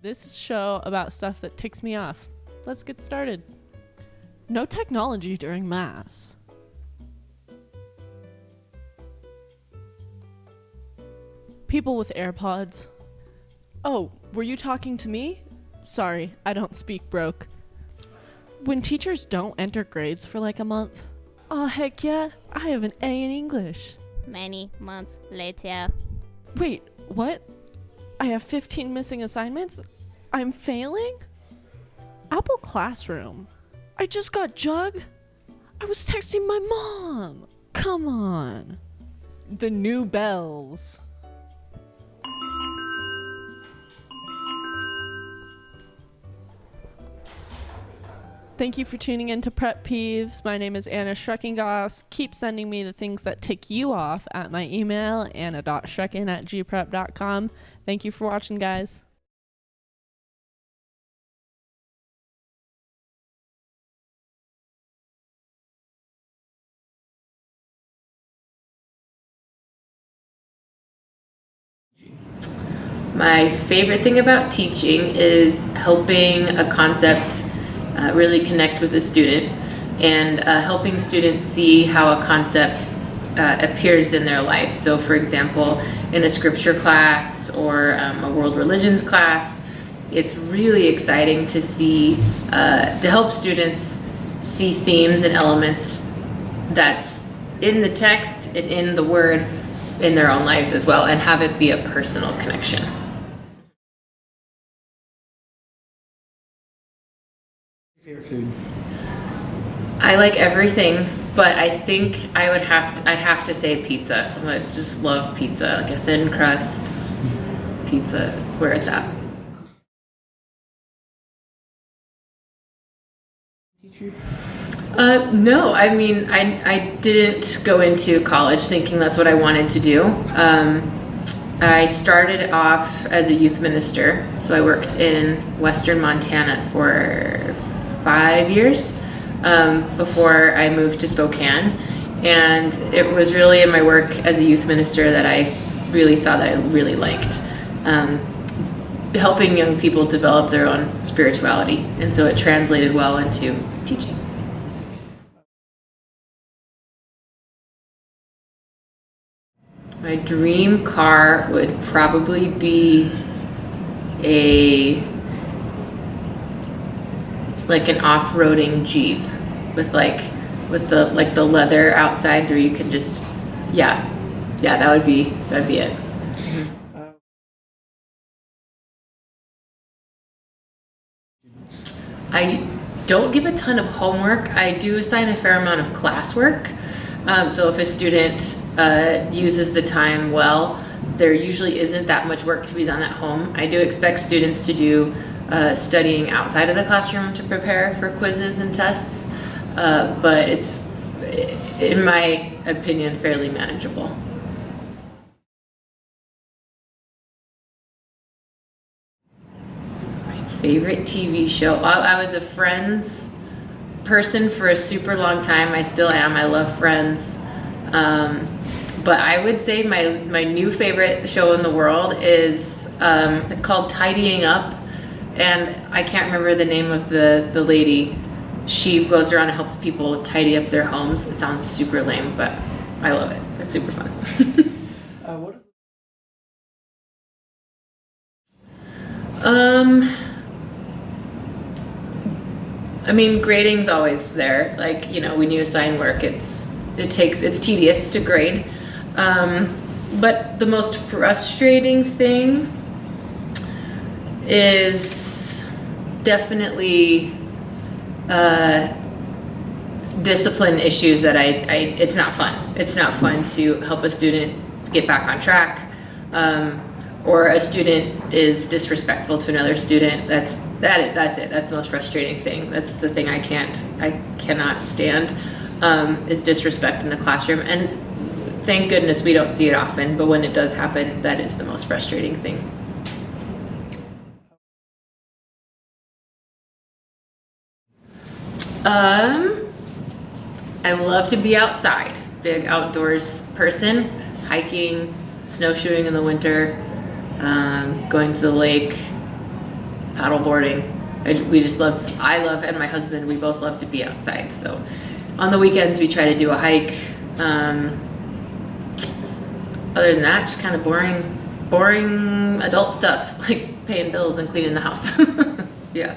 This show about stuff that ticks me off. Let's get started. No technology during mass. People with AirPods. Oh, were you talking to me? Sorry, I don't speak broke. When teachers don't enter grades for like a month. Oh, heck yeah, I have an A in English. Many months later. Wait, what? I have 15 missing assignments? I'm failing? Apple Classroom. I just got Jug? I was texting my mom. Come on. The new bells. Thank you for tuning in to Prep Peeves. My name is Anna Schreckengoss. Keep sending me the things that tick you off at my email, anna.schrecken@gprep.com. Thank you for watching, guys. My favorite thing about teaching is helping a concept really connect with the student and helping students see how a concept appears in their life. So for example, in a scripture class or a world religions class, it's really exciting to see, to help students see themes and elements that's in the text and in the word in their own lives as well, and have it be a personal connection. Favorite food? I like everything, but I think I'd have to say pizza. I just love pizza, like a thin crust pizza, where it's at. Teacher? No, I mean, I didn't go into college thinking that's what I wanted to do. I started off as a youth minister, so I worked in Western Montana for 5 years before I moved to Spokane. And it was really in my work as a youth minister that I really saw that I really liked helping young people develop their own spirituality. And so it translated well into teaching. My dream car would probably be like an off-roading Jeep with the leather outside where you can just that would be it. I don't give a ton of homework. I do assign a fair amount of classwork. So if a student uses the time well, there usually isn't that much work to be done at home. I do expect students to do studying outside of the classroom to prepare for quizzes and tests, but it's, in my opinion, fairly manageable. My favorite TV show? I was a Friends person for a super long time. I still am. I love Friends. But I would say my new favorite show in the world is, it's called Tidying Up. And I can't remember the name of the lady. She goes around and helps people tidy up their homes. It sounds super lame, but I love it. It's super fun. What is I mean, grading's always there. Like, when you assign work, it's tedious to grade. But the most frustrating thing is definitely discipline issues that it's not fun. It's not fun to help a student get back on track, or a student is disrespectful to another student. That's it. That's the most frustrating thing. That's the thing I cannot stand, is disrespect in the classroom. And thank goodness we don't see it often, but when it does happen, that is the most frustrating thing. I love to be outside. Big outdoors person. Hiking, snowshoeing in the winter, going to the lake, paddle boarding. I love, and my husband, we both love to be outside. So on the weekends, we try to do a hike. Other than that, just kind of boring adult stuff, like paying bills and cleaning the house. Yeah.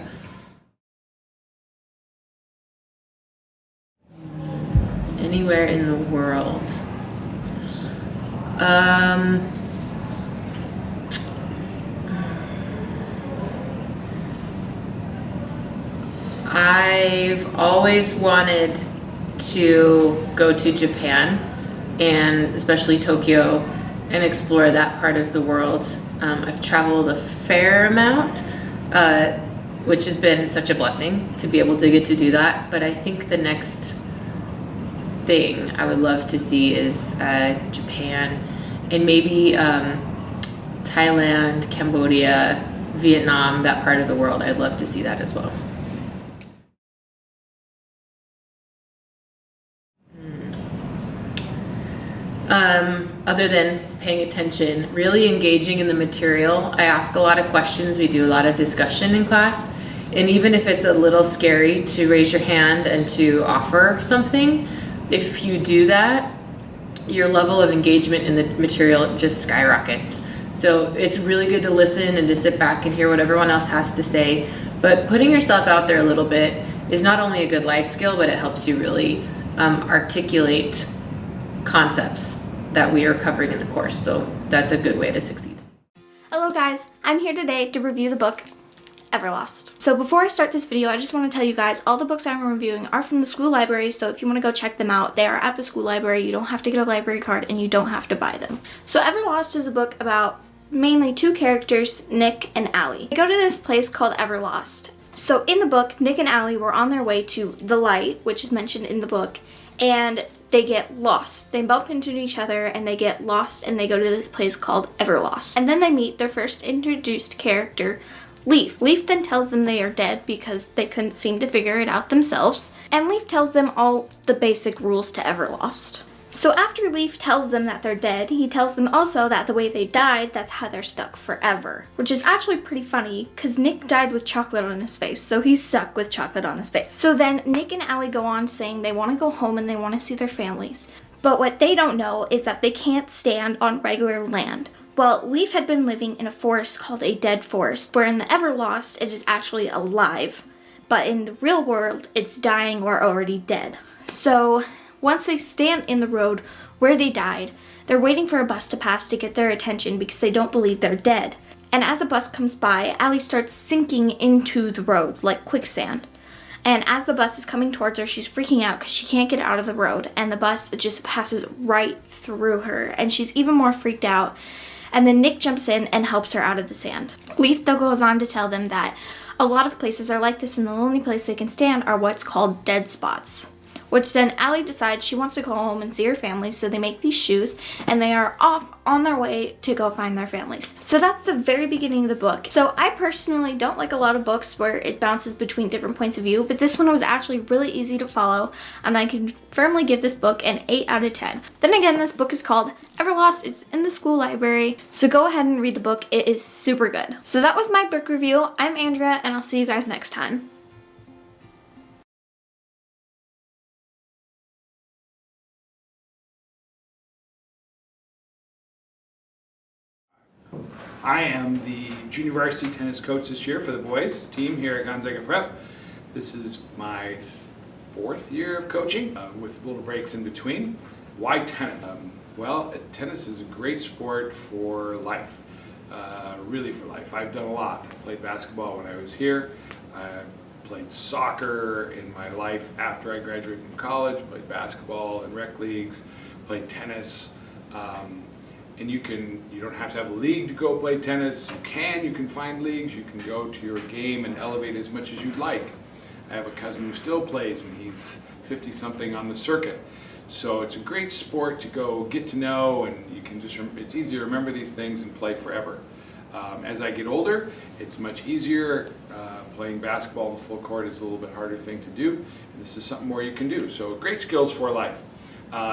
Anywhere in the world. I've always wanted to go to Japan, and especially Tokyo, and explore that part of the world. I've traveled a fair amount, which has been such a blessing to be able to get to do that. But I think the next thing I would love to see is Japan, and maybe Thailand, Cambodia, Vietnam, that part of the world. I'd love to see that as well. Other than paying attention, really engaging in the material. I ask a lot of questions. We do a lot of discussion in class. And even if it's a little scary to raise your hand and to offer something, if you do that, your level of engagement in the material just skyrockets. So it's really good to listen and to sit back and hear what everyone else has to say. But putting yourself out there a little bit is not only a good life skill, but it helps you really articulate concepts that we are covering in the course. So that's a good way to succeed. Hello guys, I'm here today to review the book Everlost. So before I start this video, I just want to tell you guys all the books I'm reviewing are from the school library, so if you want to go check them out, they are at the school library. You don't have to get a library card and you don't have to buy them. So Everlost is a book about mainly two characters, Nick and Allie. They go to this place called Everlost. So in the book, Nick and Allie were on their way to the light, which is mentioned in the book, and they get lost. They bump into each other and they get lost, and they go to this place called Everlost. And then they meet their first introduced character, Leaf. Leaf then tells them they are dead because they couldn't seem to figure it out themselves. And Leaf tells them all the basic rules to Everlost. So after Leaf tells them that they're dead, he tells them also that the way they died, that's how they're stuck forever. Which is actually pretty funny, because Nick died with chocolate on his face, so he's stuck with chocolate on his face. So then Nick and Allie go on saying they want to go home and they want to see their families. But what they don't know is that they can't stand on regular land. Well, Leaf had been living in a forest called a dead forest, where in the Everlost it is actually alive. But in the real world, it's dying or already dead. So once they stand in the road where they died, they're waiting for a bus to pass to get their attention because they don't believe they're dead. And as a bus comes by, Allie starts sinking into the road like quicksand. And as the bus is coming towards her, she's freaking out because she can't get out of the road, and the bus just passes right through her, and she's even more freaked out. And then Nick jumps in and helps her out of the sand. Leaf though goes on to tell them that a lot of places are like this, and the only place they can stand are what's called dead spots. Which then Allie decides she wants to go home and see her family, so they make these shoes and they are off on their way to go find their families. So that's the very beginning of the book. So I personally don't like a lot of books where it bounces between different points of view, but this one was actually really easy to follow, and I can firmly give this book an 8 out of 10. Then again, this book is called Everlost. It's in the school library, so go ahead and read the book. It is super good. So that was my book review. I'm Andrea, and I'll see you guys next time. I am the junior varsity tennis coach this year for the boys team here at Gonzaga Prep. This is my 4th year of coaching with little breaks in between. Why tennis? Well, tennis is a great sport for life, really for life. I've done a lot. I played basketball when I was here. I played soccer in my life after I graduated from college, played basketball in rec leagues, played tennis. And you don't have to have a league to go play tennis. You can find leagues. You can go to your game and elevate as much as you'd like. I have a cousin who still plays, and he's 50-something on the circuit. So it's a great sport to go get to know, and you can it's easy to remember these things and play forever. As I get older, it's much easier. Playing basketball in the full court is a little bit harder thing to do, and this is something more you can do. So great skills for life.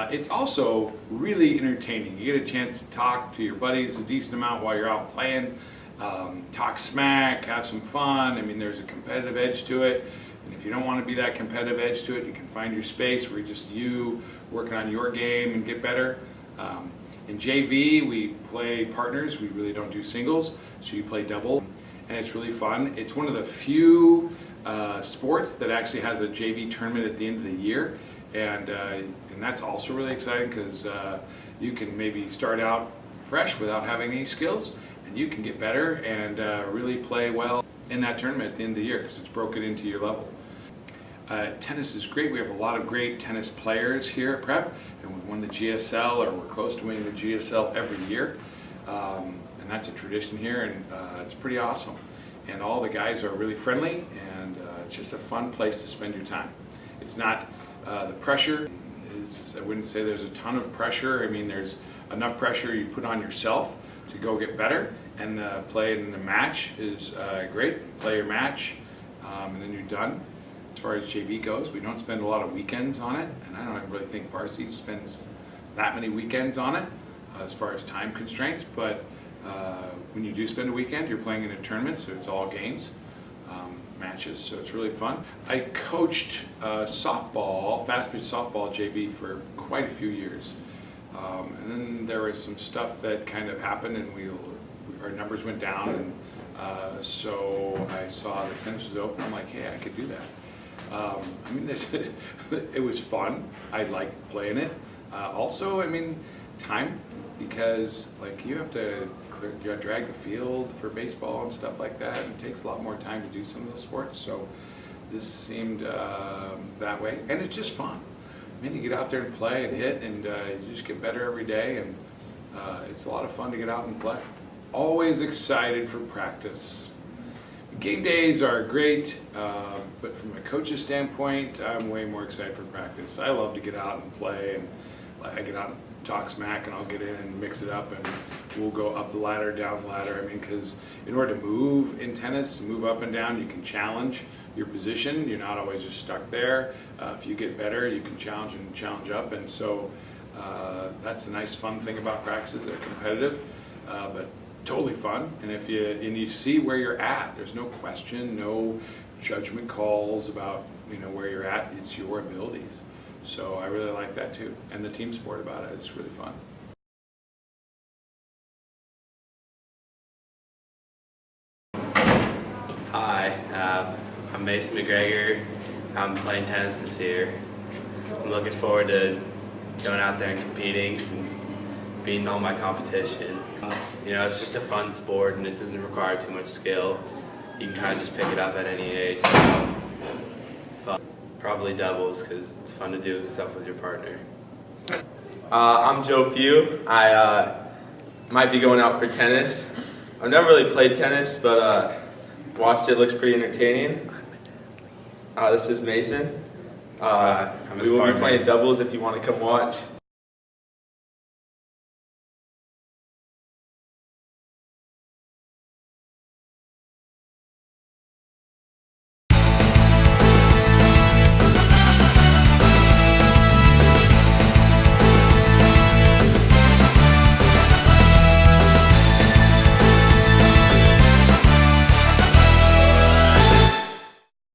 It's also really entertaining. You get a chance to talk to your buddies a decent amount while you're out playing, talk smack, have some fun. I mean, there's a competitive edge to it. And if you don't want to be that competitive edge to it, you can find your space where just you working on your game and get better. In JV, we play partners. We really don't do singles, so you play double, and it's really fun. It's one of the few sports that actually has a JV tournament at the end of the year, and that's also really exciting because you can maybe start out fresh without having any skills, and you can get better and really play well in that tournament at the end of the year because it's broken into your level. Tennis is great. We have a lot of great tennis players here at Prep, and we won the GSL, or we're close to winning the GSL every year, and that's a tradition here, and it's pretty awesome. And all the guys are really friendly, and it's just a fun place to spend your time. It's not the pressure is, I wouldn't say there's a ton of pressure. I mean, there's enough pressure you put on yourself to go get better, and play in the match is great. You play your match, and then you're done. As far as JV goes, we don't spend a lot of weekends on it, and I don't really think varsity spends that many weekends on it as far as time constraints, but when you do spend a weekend, you're playing in a tournament, so it's all games, matches, so it's really fun. I coached softball, fast-pitch softball JV for quite a few years, and then there was some stuff that kind of happened, and our numbers went down, and so I saw the tennis was open. I'm like, hey, I could do that. I mean, it was fun. I liked playing it. Also, I mean, time, because like you have to drag the field for baseball and stuff like that. And it takes a lot more time to do some of those sports. So this seemed that way, and it's just fun. I mean, you get out there and play and hit, and you just get better every day, and it's a lot of fun to get out and play. Always excited for practice. Game days are great, but from a coach's standpoint, I'm way more excited for practice. I love to get out and play, and I get out and talk smack, and I'll get in and mix it up, and we'll go up the ladder, down the ladder. I mean, because in order to move in tennis, move up and down, you can challenge your position. You're not always just stuck there. If you get better, you can challenge and challenge up, and so that's the nice, fun thing about practices. They're competitive, but totally fun, and if you see where you're at, there's no question, no judgment calls about where you're at. It's your abilities. So I really like that too, and the team sport about it is really fun. Hi, I'm Mason McGregor. I'm playing tennis this year. I'm looking forward to going out there and competing and beating all my competition. It's just a fun sport, and it doesn't require too much skill. You can kind of just pick it up at any age. So it's fun. Probably doubles, because it's fun to do stuff with your partner. I'm Joe Pugh. I might be going out for tennis. I've never really played tennis, but watched it. Looks pretty entertaining. This is Mason. I'm his we will partner. be playing doubles if you want to come watch.